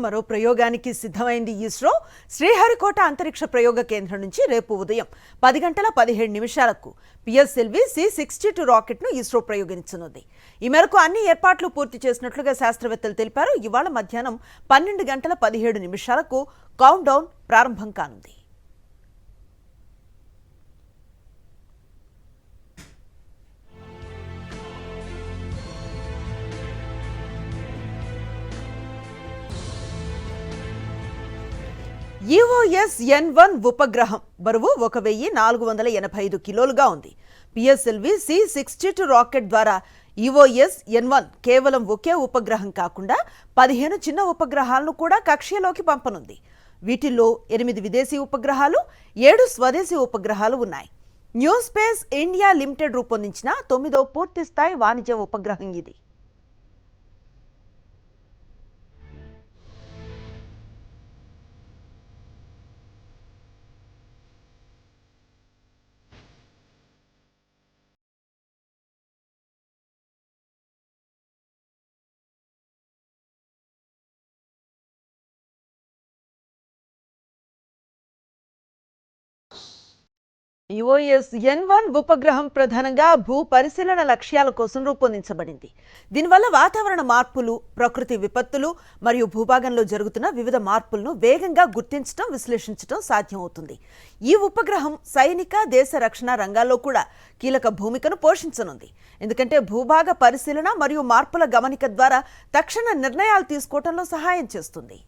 మరో ప్రయోగానికి సిద్ధమైంది ఇస్రో. శ్రీహరికోట అంతరిక్ష ప్రయోగ కేంద్రం నుంచి రేపు ఉదయం 10:17 పిఎస్ఎల్వి C-62 రాకెట్ను ఇస్రో ప్రయోగించనుంది. ఈ మేరకు అన్ని ఏర్పాట్లు పూర్తి చేసినట్లుగా శాస్త్రవేత్తలు తెలిపారు. ఇవాళ మధ్యాహ్నం 12:17 కౌంట్ డౌన్ ప్రారంభం కానుంది. EOS-N1 ఉపగ్రహం బరువు 1485 కిలోలుగా ఉంది. పిఎస్ఎల్వి C-62 రాకెట్ ద్వారా EOS-N1 కేవలం ఒకే ఉపగ్రహం కాకుండా 15 చిన్న ఉపగ్రహాలను కూడా కక్షలోకి పంపనుంది. వీటిల్లో 8 విదేశీ ఉపగ్రహాలు, 7 స్వదేశీ ఉపగ్రహాలు ఉన్నాయి. న్యూ స్పేస్ ఇండియా లిమిటెడ్ రూపొందించిన 9వ పూర్తి స్థాయి వాణిజ్య ఉపగ్రహం ఇది. EOS-N1 ఉపగ్రహం ప్రధానంగా భూ పరిశీలన లక్ష్యాల కోసం రూపొందించబడింది. దీనివల్ల వాతావరణ మార్పులు, ప్రకృతి విపత్తులు మరియు భూభాగంలో జరుగుతున్న వివిధ మార్పులను వేగంగా గుర్తించడం, విశ్లేషించడం సాధ్యమవుతుంది. ఈ ఉపగ్రహం సైనిక, దేశ రక్షణ రంగాల్లో కూడా కీలక భూమికను పోషించనుంది. ఎందుకంటే భూభాగ పరిశీలన మరియు మార్పుల గమనిక ద్వారా తక్షణ నిర్ణయాలు తీసుకోవడంలో సహాయం చేస్తుంది.